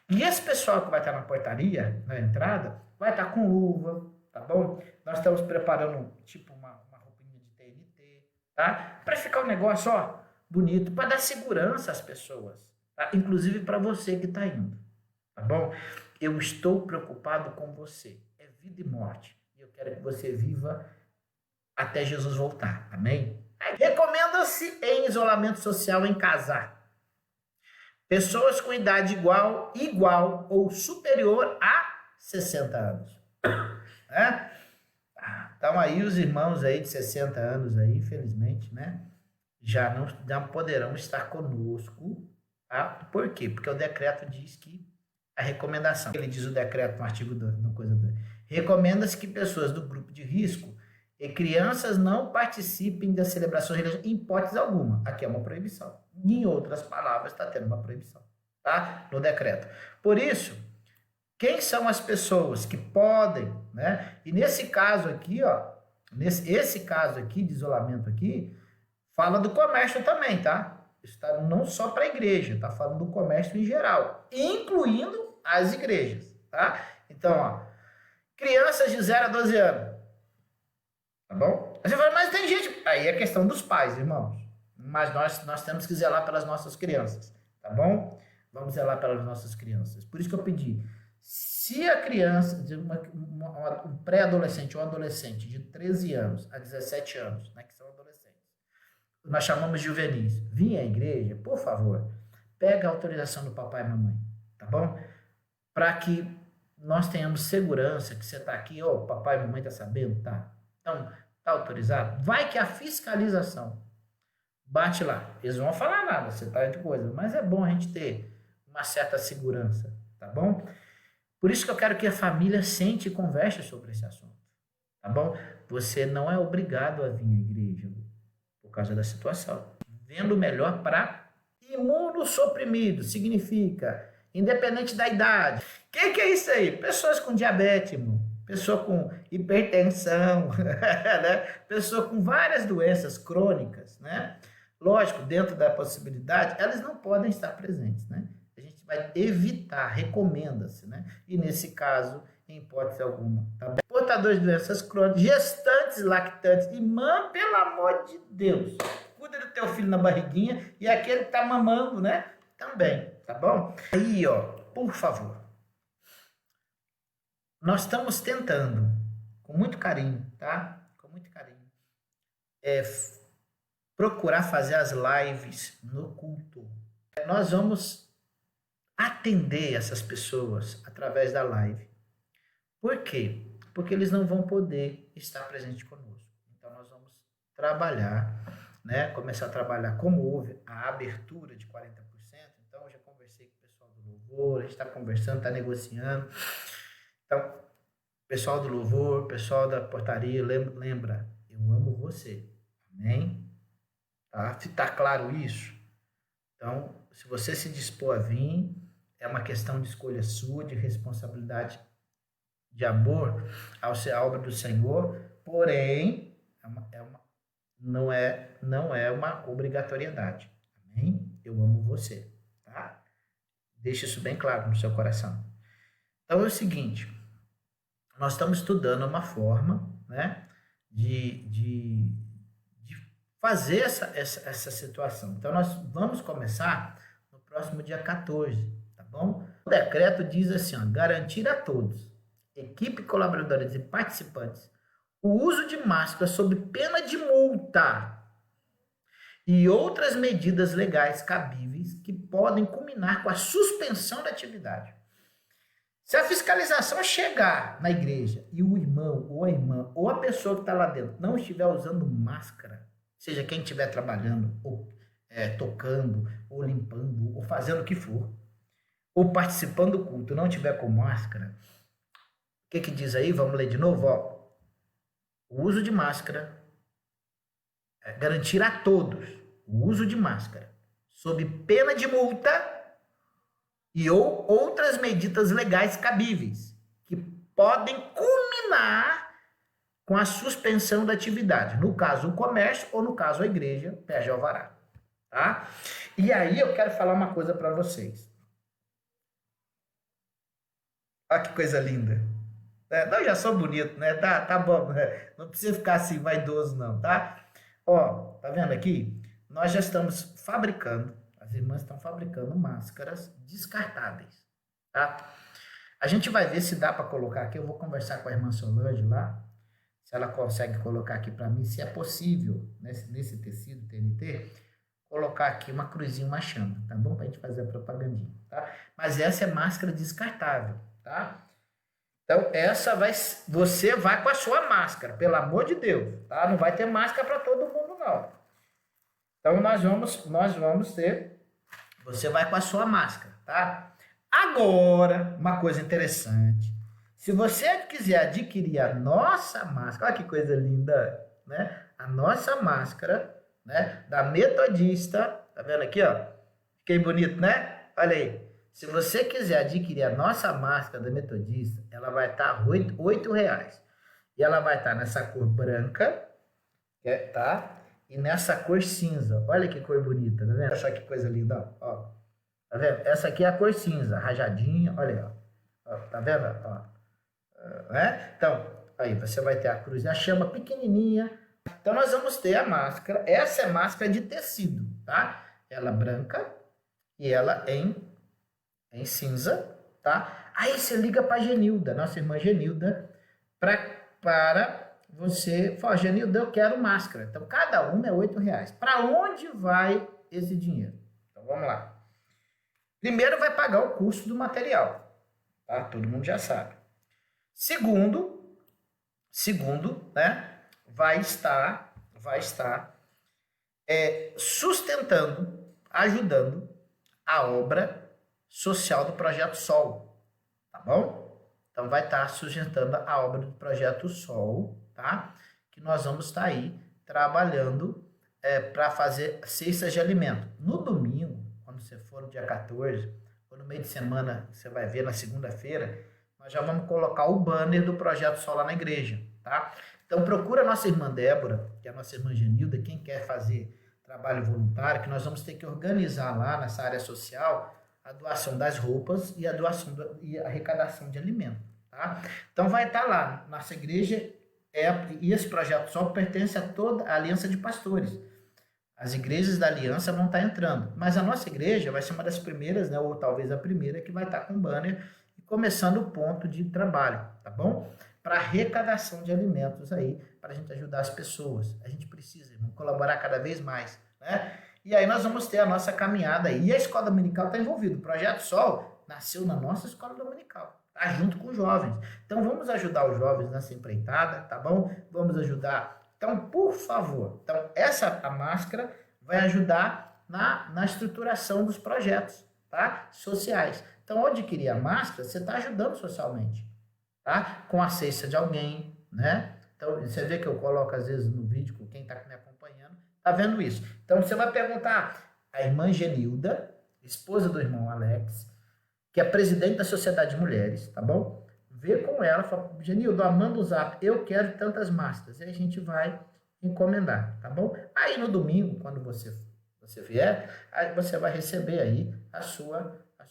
E esse pessoal que vai estar na portaria, na entrada, vai estar com luva, tá bom? Nós estamos preparando, tipo, uma roupinha de TNT, tá? Para ficar um negócio, ó, bonito, para dar segurança às pessoas, tá? Inclusive para você que está indo, tá bom? Eu estou preocupado com você, é vida e morte, e eu quero que você viva até Jesus voltar, amém? Recomenda-se em isolamento social em casar. Pessoas com idade igual ou superior a 60 anos. Né? Então aí os irmãos aí de 60 anos aí, infelizmente, né, já não poderão estar conosco. Tá? Por quê? Porque o decreto diz que a recomendação, ele diz o decreto no artigo 2, no coisa 2, recomenda-se que pessoas do grupo de risco e crianças não participem das celebrações religiosas em hipótese alguma. Aqui é uma proibição. Em outras palavras, está tendo uma proibição, tá? No decreto. Por isso, quem são as pessoas que podem, né? E nesse caso aqui, ó, esse caso aqui de isolamento aqui, fala do comércio também, tá? Está não só para a igreja, tá falando do comércio em geral, incluindo as igrejas, tá? Então, ó, crianças de 0 a 12 anos. Tá bom? Você fala, mas tem gente... Aí é questão dos pais, irmãos. Mas nós temos que zelar pelas nossas crianças, tá bom? Vamos zelar pelas nossas crianças. Por isso que eu pedi, se a criança, um pré-adolescente ou adolescente de 13 anos a 17 anos, né, que são adolescentes, nós chamamos de juvenis, vir à igreja, por favor, pega a autorização do papai e mamãe, tá bom? Para que nós tenhamos segurança que você está aqui, ó, papai e mamãe tá sabendo, tá? Então, tá autorizado? Vai que a fiscalização bate lá. Eles não vão falar nada, você tá de coisa, mas é bom a gente ter uma certa segurança, tá bom? Por isso que eu quero que a família sente e converse sobre esse assunto, tá bom? Você não é obrigado a vir à igreja por causa da situação. Vendo o melhor para imunossuprimido, significa independente da idade. O que é isso aí? Pessoas com diabetes, irmão. Pessoa com hipertensão, né? Pessoa com várias doenças crônicas, né? Lógico, dentro da possibilidade, elas não podem estar presentes, né? A gente vai evitar, recomenda-se, né? E nesse caso, em hipótese alguma, tá bem? Portadores de doenças crônicas, gestantes, lactantes, irmã, pelo amor de Deus, cuida do teu filho na barriguinha e aquele que tá mamando, né? Também, tá bom? Aí, ó, por favor. Nós estamos tentando, com muito carinho, tá? Com muito carinho, procurar fazer as lives no culto. Nós vamos atender essas pessoas através da live. Por quê? Porque eles não vão poder estar presentes conosco. Então, nós vamos trabalhar, né? Começar a trabalhar como houve a abertura de 40%. Então, eu já conversei com o pessoal do louvor, a gente está conversando, está negociando. Então, pessoal do louvor, pessoal da portaria, lembra, eu amo você. Amém? Tá? Tá claro isso? Então, se você se dispor a vir, é uma questão de escolha sua, de responsabilidade, de amor à obra do Senhor, porém, não é uma obrigatoriedade. Amém? Eu amo você. Tá? Deixe isso bem claro no seu coração. Então, é o seguinte, nós estamos estudando uma forma, né, de fazer essa situação. Então, nós vamos começar no próximo dia 14, tá bom? O decreto diz assim, ó, garantir a todos, equipe, colaboradores e participantes, o uso de máscara sob pena de multa e outras medidas legais cabíveis que podem culminar com a suspensão da atividade. Se a fiscalização chegar na igreja e o irmão ou a irmã ou a pessoa que está lá dentro não estiver usando máscara, seja quem estiver trabalhando, ou tocando, ou limpando, ou fazendo o que for, ou participando do culto, não estiver com máscara, o que diz aí? Vamos ler de novo? Ó. O uso de máscara é garantir a todos o uso de máscara, sob pena de multa e ou outras medidas legais cabíveis, que podem culminar com a suspensão da atividade. No caso, o comércio, ou no caso, a igreja, perde alvará. Tá? E aí eu quero falar uma coisa para vocês. Olha que coisa linda. Eu já sou bonito, né? Tá bom. Não precisa ficar assim vaidoso, não, tá? Ó, tá vendo aqui? Nós já estamos fabricando, as irmãs estão fabricando máscaras descartáveis, tá? A gente vai ver se dá para colocar aqui. Eu vou conversar com a irmã Solange lá, se ela consegue colocar aqui para mim, se é possível, nesse tecido TNT, colocar aqui uma cruzinha, uma chama, tá bom? Pra gente fazer a propagandinha, tá? Mas essa é máscara descartável, tá? Então, você vai com a sua máscara, pelo amor de Deus, tá? Não vai ter máscara para todo mundo, não. Então, nós vamos ter, você vai com a sua máscara, tá? Agora, uma coisa interessante, se você quiser adquirir a nossa máscara, olha que coisa linda, né? A nossa máscara, né? Da Metodista, tá vendo aqui, ó? Fiquei bonito, né? Olha aí. Se você quiser adquirir a nossa máscara da Metodista, ela vai estar R$8. E ela vai estar nessa cor branca, tá? E nessa cor cinza. Olha que cor bonita, tá vendo? Olha só que coisa linda, ó. Tá vendo? Essa aqui é a cor cinza, rajadinha, olha aí, ó. Tá vendo? Ó. Né? Então, aí você vai ter a cruz e a chama pequenininha. Então, nós vamos ter a máscara. Essa é máscara de tecido, tá? Ela branca e ela em cinza, tá? Aí você liga para Genilda, nossa irmã Genilda, para você falar, Genilda, eu quero máscara. Então, cada uma é R$8. Para onde vai esse dinheiro? Então, vamos lá. Primeiro, vai pagar o custo do material, tá? Todo mundo já sabe. Segundo, né? Vai estar sustentando, ajudando a obra social do Projeto Sol, tá bom? Então, vai estar sustentando a obra do Projeto Sol, tá? Que nós vamos estar aí trabalhando para fazer cestas de alimento. No domingo, quando você for no dia 14, ou no meio de semana, você vai ver na segunda-feira, nós já vamos colocar o banner do Projeto Sol lá na igreja, tá? Então, procura a nossa irmã Débora, que é a nossa irmã Genilda, quem quer fazer trabalho voluntário, que nós vamos ter que organizar lá nessa área social a doação das roupas e a doação e a arrecadação de alimento, tá? Então, vai estar lá, nossa igreja, e esse Projeto Sol pertence a toda a Aliança de Pastores. As igrejas da Aliança vão estar entrando, mas a nossa igreja vai ser uma das primeiras, né, ou talvez a primeira, que vai estar com banner e começando o ponto de trabalho, tá bom? Para arrecadação de alimentos aí, para a gente ajudar as pessoas. A gente precisa, irmão, colaborar cada vez mais, né? E aí nós vamos ter a nossa caminhada aí. E a escola dominical está envolvida. O Projeto Sol nasceu na nossa escola dominical, tá? Junto com os jovens. Então vamos ajudar os jovens nessa empreitada, tá bom? Vamos ajudar Então, por favor, então, a máscara vai ajudar na estruturação dos projetos, tá? Sociais. Então, ao adquirir a máscara, você está ajudando socialmente, tá? Com a cesta de alguém, né? Então, você vê que eu coloco, às vezes, no vídeo, com quem está me acompanhando, tá vendo isso. Então, você vai perguntar à irmã Genilda, esposa do irmão Alex, que é presidente da Sociedade de Mulheres, tá bom? Vê com ela, fala, Genilda, manda o zap, eu quero tantas máscaras. E a gente vai encomendar, tá bom? Aí, no domingo, quando você vier, aí você vai receber aí a sua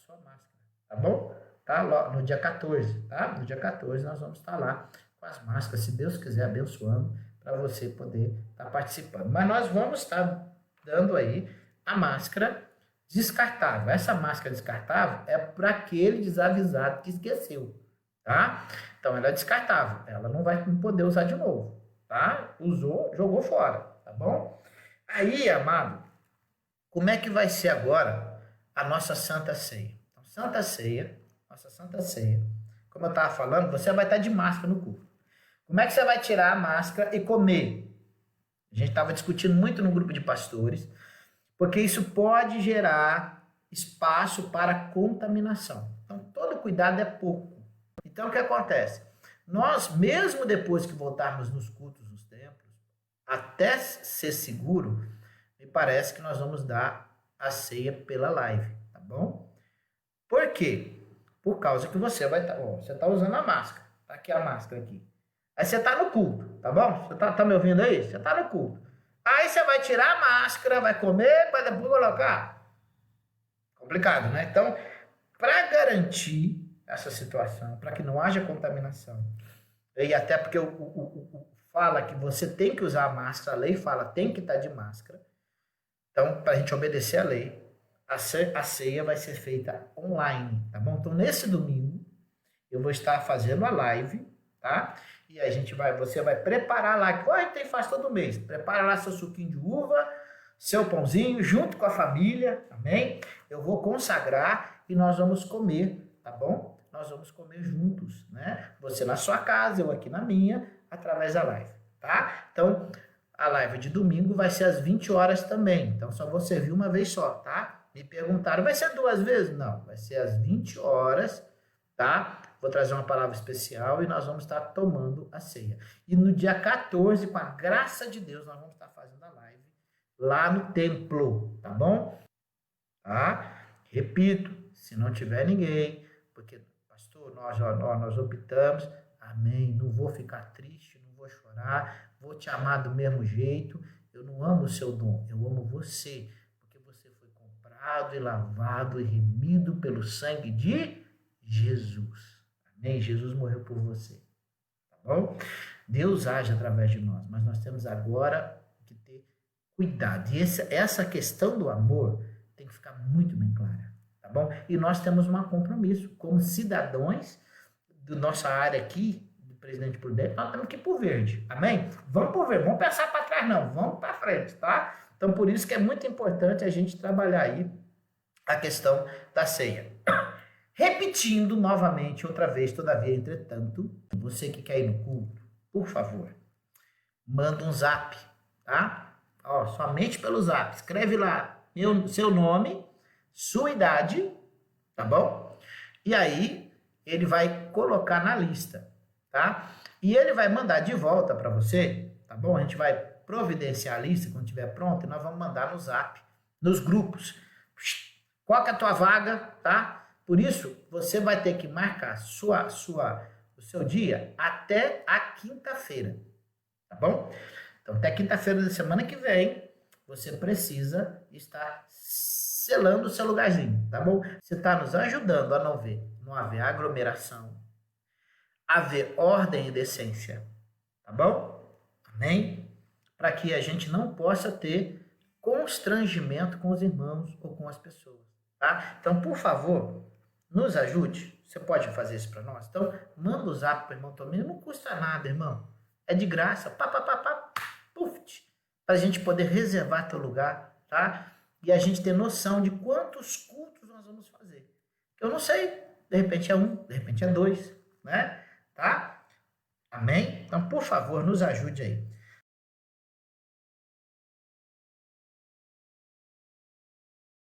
máscara, tá bom? Tá? No dia 14, tá? No dia 14 nós vamos estar lá com as máscaras, se Deus quiser, abençoando, para você poder estar participando. Mas nós vamos estar dando aí a máscara descartável. Essa máscara descartável é para aquele desavisado que esqueceu, tá? Então ela é descartável, ela não vai poder usar de novo, tá? Usou, jogou fora, tá bom? Aí, amado, como é que vai ser agora a nossa Santa Ceia? Então, nossa Santa Ceia, como eu estava falando, você vai estar de máscara no culto. Como é que você vai tirar a máscara e comer? A gente estava discutindo muito no grupo de pastores, porque isso pode gerar espaço para contaminação. Então, todo cuidado é pouco. Então, o que acontece? Nós, mesmo depois que voltarmos nos cultos, nos templos, até ser seguro, me parece que nós vamos dar a ceia pela live, tá bom? Por quê? Por causa que você vai estar... você está usando a máscara. Tá aqui a máscara aqui. Aí você está no culto, tá bom? Você tá me ouvindo aí? Você está no culto. Aí você vai tirar a máscara, vai comer, vai depois colocar. Complicado, né? Então, para garantir essa situação, para que não haja contaminação, e até porque fala que você tem que usar a máscara, a lei fala tem que estar de máscara. Então, para a gente obedecer a lei, a ceia vai ser feita online, tá bom? Então, nesse domingo, eu vou estar fazendo a live, tá? E a gente você vai preparar lá, que a gente faz todo mês. Prepara lá seu suquinho de uva, seu pãozinho, junto com a família, amém? Eu vou consagrar e nós vamos comer, tá bom? Nós vamos comer juntos, né? Você na sua casa, eu aqui na minha, através da live, tá? Então, a live de domingo vai ser às 20 horas também. Então, só vou servir uma vez só, tá? Me perguntaram, vai ser 2 vezes? Não, vai ser às 20 horas, tá? Vou trazer uma palavra especial e nós vamos estar tomando a ceia. E no dia 14, com a graça de Deus, nós vamos estar fazendo a live lá no templo, tá bom? Tá? Repito, se não tiver ninguém, porque, pastor, nós optamos, amém, não vou ficar triste, não vou chorar, vou te amar do mesmo jeito, eu não amo o seu dom, eu amo você, porque você foi comprado e lavado e remido pelo sangue de Jesus. Amém? Jesus morreu por você. Tá bom? Deus age através de nós, mas nós temos agora que ter cuidado. E essa questão do amor tem que ficar muito bem clara. Tá bom? E nós temos um compromisso como cidadãos da nossa área aqui, do Presidente Prudente, nós temos que ir por verde. Amém? Vamos por verde. Vamos pensar para trás, não. Vamos para frente, tá? Então, por isso que é muito importante a gente trabalhar aí a questão da ceia. Repetindo novamente, outra vez, todavia, entretanto, você que quer ir no culto, por favor, manda um zap, tá? Ó, somente pelo zap. Escreve lá seu nome, sua idade, tá bom? E aí, ele vai colocar na lista, tá? E ele vai mandar de volta para você, tá bom? A gente vai providenciar a lista quando estiver pronta e nós vamos mandar no zap, nos grupos. Qual que é a tua vaga, tá? Por isso, você vai ter que marcar o seu dia até a quinta-feira, tá bom? Então, até quinta-feira da semana que vem, você precisa estar selando o seu lugarzinho, tá bom? Você está nos ajudando a não haver aglomeração, haver ordem e decência, tá bom? Amém? Para que a gente não possa ter constrangimento com os irmãos ou com as pessoas, tá? Então, por favor, nos ajude. Você pode fazer isso para nós? Então, manda o zap para o irmão Tominho. Não custa nada, irmão. É de graça. Para a gente poder reservar teu lugar, tá? E a gente ter noção de quantos cultos nós vamos fazer. Eu não sei. De repente é 1, de repente é 2, né? Tá? Amém? Então, por favor, nos ajude aí.